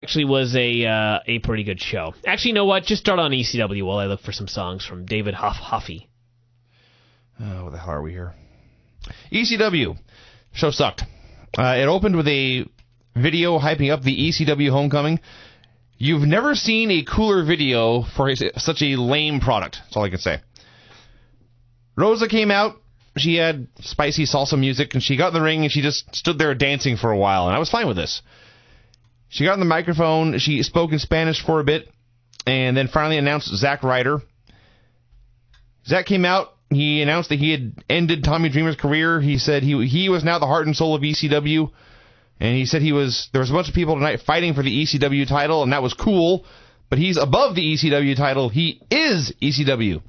Actually was a pretty good show. Actually, you know what? Just start on ECW while I look for some songs from David Hoffy. Oh, what the hell are we here? ECW. Show sucked. It opened with a video hyping up the ECW Homecoming. You've never seen a cooler video for such a lame product. That's all I can say. Rosa came out. She had spicy salsa music, and she got in the ring, and she just stood there dancing for a while, and I was fine with this. She got on the microphone. She spoke in Spanish for a bit, and then finally announced Zack Ryder. Zack came out. He announced that he had ended Tommy Dreamer's career. He said he was now the heart and soul of ECW. And he said there was a bunch of people tonight fighting for the ECW title, and that was cool. But he's above the ECW title. He is ECW.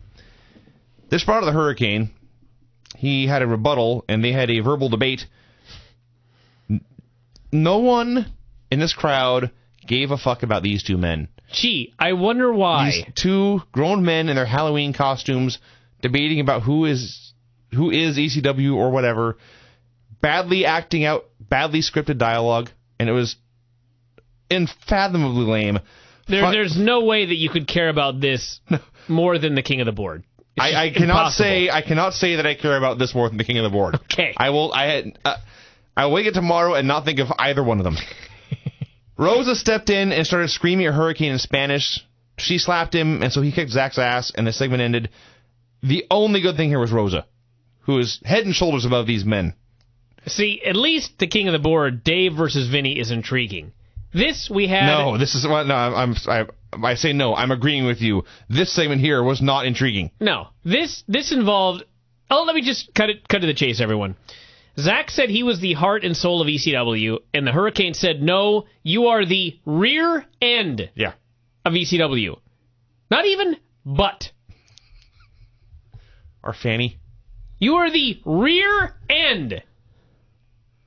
This brought up the Hurricane. He had a rebuttal, and they had a verbal debate. No one in this crowd gave a fuck about these two men. Gee, I wonder why. These two grown men in their Halloween costumes debating about who is ECW or whatever, badly acting out badly scripted dialogue, and it was unfathomably lame. There's no way that you could care about this more than the King of the Board. I cannot say that I care about this more than the King of the Board. Okay. I will wake up tomorrow and not think of either one of them. Rosa stepped in and started screaming at Hurricane in Spanish. She slapped him, and so he kicked Zack's ass, and the segment ended. The only good thing here was Rosa, who is head and shoulders above these men. See, at least the King of the Board, Dave versus Vinny, is intriguing. This we had... No, this is what... No, I say no. I'm agreeing with you. This segment here was not intriguing. No. This involved... Oh, let me just cut to the chase, everyone. Zack said he was the heart and soul of ECW, and the Hurricane said, no, you are the rear end of ECW. Not even butt. Or fanny. You are the rear end.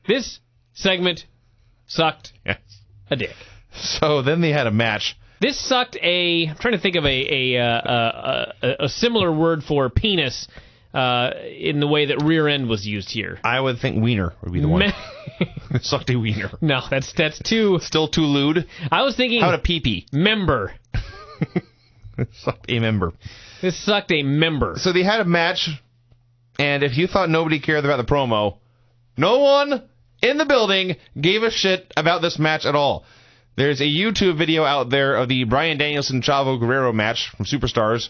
This segment sucked a dick. So then they had a match. This sucked I'm trying to think of a similar word for penis in the way that rear end was used here. I would think wiener would be the one. It sucked a wiener. No, that's too... Still too lewd? I was thinking... How about a pee-pee? Member. It sucked a member. This sucked a member. So they had a match, and if you thought nobody cared about the promo, no one in the building gave a shit about this match at all. There's a YouTube video out there of the Bryan Danielson-Chavo Guerrero match from Superstars.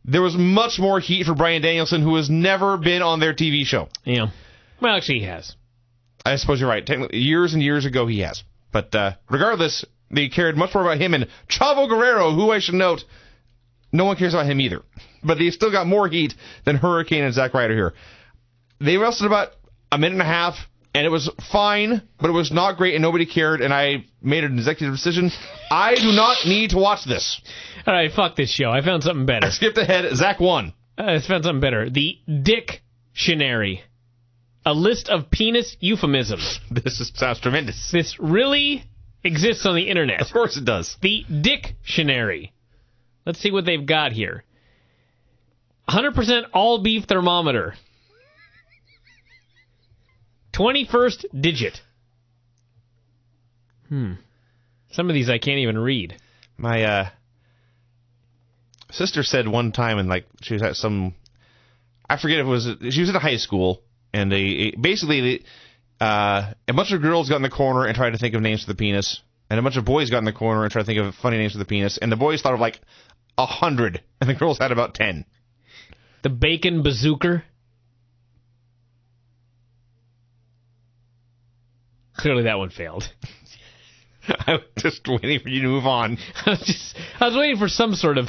There was much more heat for Bryan Danielson, who has never been on their TV show. Yeah. Well, actually, he has. I suppose you're right. Technically, years and years ago, he has. But regardless, they cared much more about him and Chavo Guerrero, who I should note, no one cares about him either. But they still got more heat than Hurricane and Zack Ryder here. They wrestled about a minute and a half, and it was fine, but it was not great, and nobody cared, and I made an executive decision. I do not need to watch this. All right, fuck this show. I found something better. I skipped ahead. Zack won. I found something better. The Dictionary. A list of penis euphemisms. Sounds tremendous. This really exists on the internet. Of course it does. The Dictionary. Let's see what they've got here. 100% all beef thermometer. 21st digit. Some of these I can't even read. My sister said one time, and she was at some, I forget if it was, she was in high school, and basically a bunch of girls got in the corner and tried to think of names for the penis, and a bunch of boys got in the corner and tried to think of funny names for the penis, and the boys thought of 100, and the girls had about 10. The Bacon Bazooker. Clearly that one failed. I was just waiting for you to move on. I was waiting for some sort of...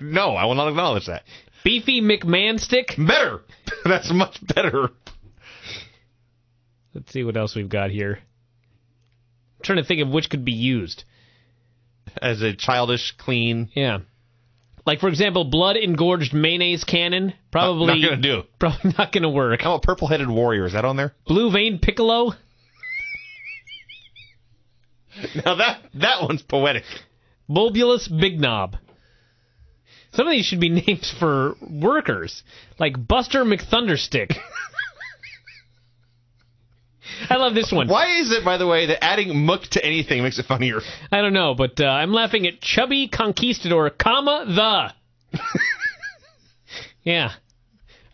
No, I will not acknowledge that. Beefy McMahon stick? Better! That's much better. Let's see what else we've got here. I'm trying to think of which could be used. As a childish, clean... Yeah. For example, blood-engorged mayonnaise cannon. Probably... not going to do. Probably not going to work. How about purple-headed warrior? Is that on there? Blue vein piccolo? Now that one's poetic. Bulbulous big knob. Some of these should be names for workers, like Buster McThunderstick. I love this one. Why is it, by the way, that adding muck to anything makes it funnier? I don't know, but I'm laughing at Chubby Conquistador, the. Yeah.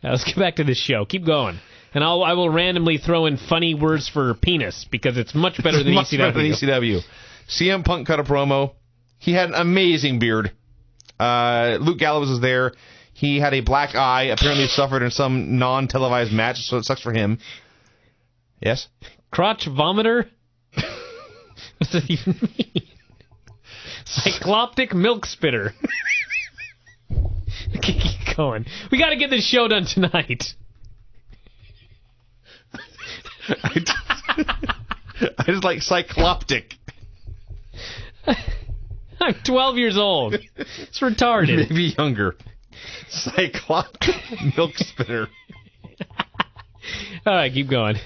Let's get back to this show. Keep going. And I will randomly throw in funny words for penis, because it's much better than ECW. Better than ECW. CM Punk cut a promo. He had an amazing beard. Luke Gallows was there. He had a black eye, apparently suffered in some non-televised match, so it sucks for him. Yes? Crotch vomiter? What does that even mean? Cycloptic milk spitter. Keep going. We got to get this show done tonight. I just like cycloptic. I'm 12 years old. It's retarded. Maybe younger. Cycloptic milk spitter. All right, keep going.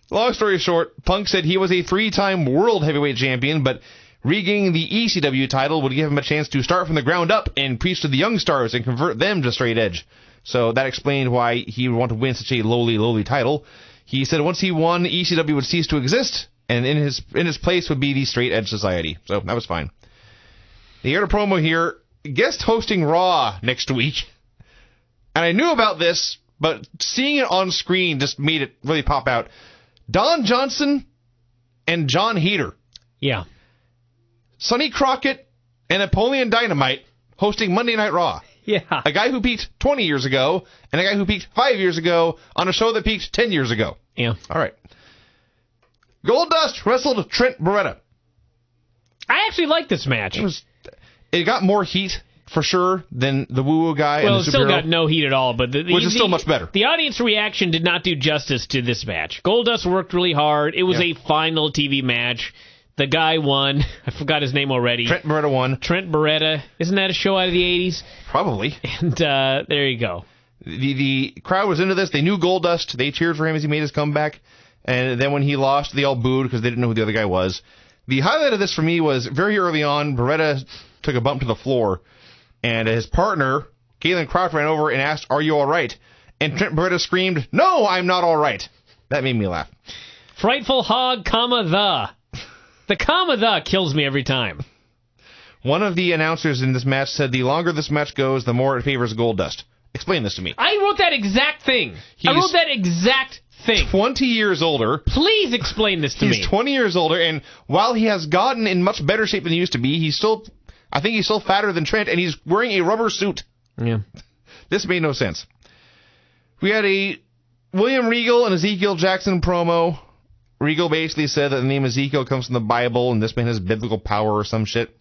Long story short, Punk said he was a 3-time world heavyweight champion, but regaining the ECW title would give him a chance to start from the ground up and preach to the young stars and convert them to straight edge. So that explained why he would want to win such a lowly title. He said once he won, ECW would cease to exist, and in his place would be the straight edge society. So that was fine. He aired a promo here, guest hosting Raw next week. And I knew about this, but seeing it on screen just made it really pop out. Don Johnson and John Heater. Yeah. Sonny Crockett and Napoleon Dynamite hosting Monday Night Raw. Yeah. A guy who peaked 20 years ago and a guy who peaked 5 years ago on a show that peaked 10 years ago. Yeah. All right. Goldust wrestled Trent Beretta. I actually like this match. It got more heat, for sure, than the woo-woo guy well, and the it still superhero. got no heat at all, but which is still much better. The audience reaction did not do justice to this match. Goldust worked really hard. It was a final TV match. The guy won. I forgot his name already. Trent Beretta won. Trent Beretta. Isn't that a show out of the 80s? Probably. And there you go. The crowd was into this. They knew Goldust. They cheered for him as he made his comeback. And then when he lost, they all booed because they didn't know who the other guy was. The highlight of this for me was very early on, Beretta took a bump to the floor, and his partner, Galen Crouch, ran over and asked, "Are you all right?" And Trent Beretta screamed, "No, I'm not all right." That made me laugh. Frightful hog, the. The the kills me every time. One of the announcers in this match said the longer this match goes, the more it favors Goldust. Explain this to me. I wrote that exact thing. I wrote that exact thing. 20 years older. Please explain this to me. He's 20 years older, and while he has gotten in much better shape than he used to be, I think he's still fatter than Trent, and he's wearing a rubber suit. Yeah. This made no sense. We had a William Regal and Ezekiel Jackson promo. Regal basically said that the name Ezekiel comes from the Bible, and this man has biblical power or some shit.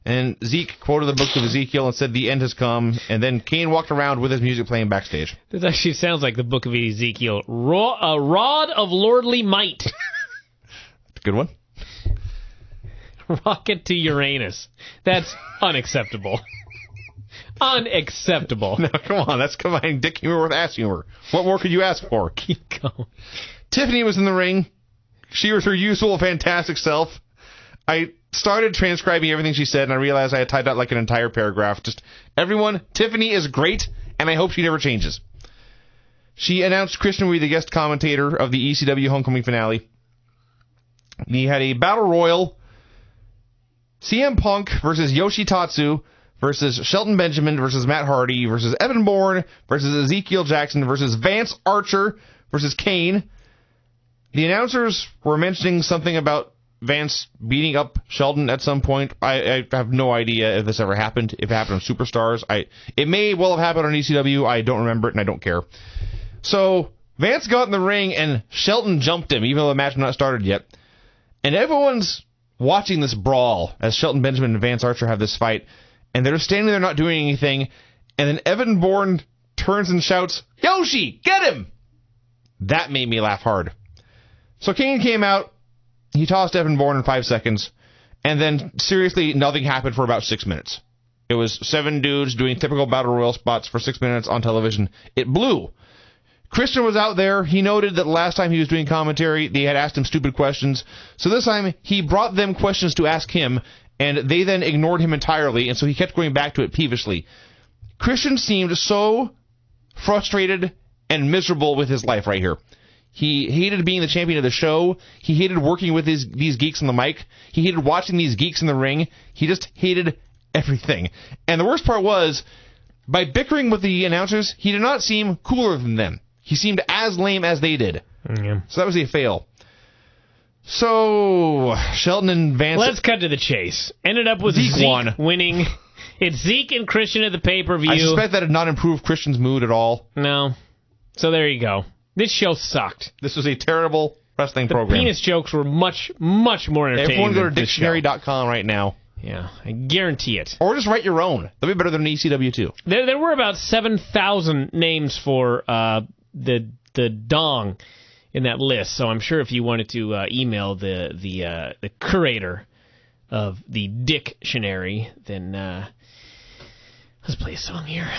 And Zeke quoted the book of Ezekiel and said the end has come, and then Kane walked around with his music playing backstage. This actually sounds like the book of Ezekiel. A rod of lordly might. Good one. Rocket to Uranus. That's unacceptable. Unacceptable. No, come on. That's combining dick humor with ass humor. What more could you ask for? Keep going. Tiffany was in the ring. She was her usual fantastic self. I started transcribing everything she said, and I realized I had typed out like an entire paragraph. Just, everyone, Tiffany is great, and I hope she never changes. She announced Christian would be the guest commentator of the ECW Homecoming finale. We had a battle royal. CM Punk versus Yoshitatsu versus Shelton Benjamin versus Matt Hardy versus Evan Bourne versus Ezekiel Jackson versus Vance Archer versus Kane. The announcers were mentioning something about Vance beating up Sheldon at some point. I have no idea if this ever happened. If it happened on Superstars, it may well have happened on ECW. I don't remember it, and I don't care. So Vance got in the ring, and Shelton jumped him, even though the match had not started yet. And everyone's watching this brawl as Shelton Benjamin and Vance Archer have this fight, and they're standing there not doing anything. And then Evan Bourne turns and shouts, "Yoshi, get him!" That made me laugh hard. So Kane came out. He tossed Evan Bourne in 5 seconds, and then, seriously, nothing happened for about 6 minutes. It was 7 dudes doing typical Battle Royal spots for 6 minutes on television. It blew. Christian was out there. He noted that last time he was doing commentary, they had asked him stupid questions. So this time, he brought them questions to ask him, and they then ignored him entirely, and so he kept going back to it peevishly. Christian seemed so frustrated and miserable with his life right here. He hated being the champion of the show. He hated working with these geeks on the mic. He hated watching these geeks in the ring. He just hated everything. And the worst part was, by bickering with the announcers, he did not seem cooler than them. He seemed as lame as they did. Yeah. So that was a fail. So, Shelton and Vance... Let's cut to the chase. Ended up with Zeke winning. It's Zeke and Christian at the pay-per-view. I suspect that did not improve Christian's mood at all. No. So there you go. This show sucked. This was a terrible wrestling program. The penis jokes were much, much more entertaining. Everyone go to dictionary.com right now. Yeah, I guarantee it. Or just write your own. That'd be better than ECW too. There were about 7,000 names for the dong in that list, so I'm sure if you wanted to email the curator of the dictionary, then let's play a song here.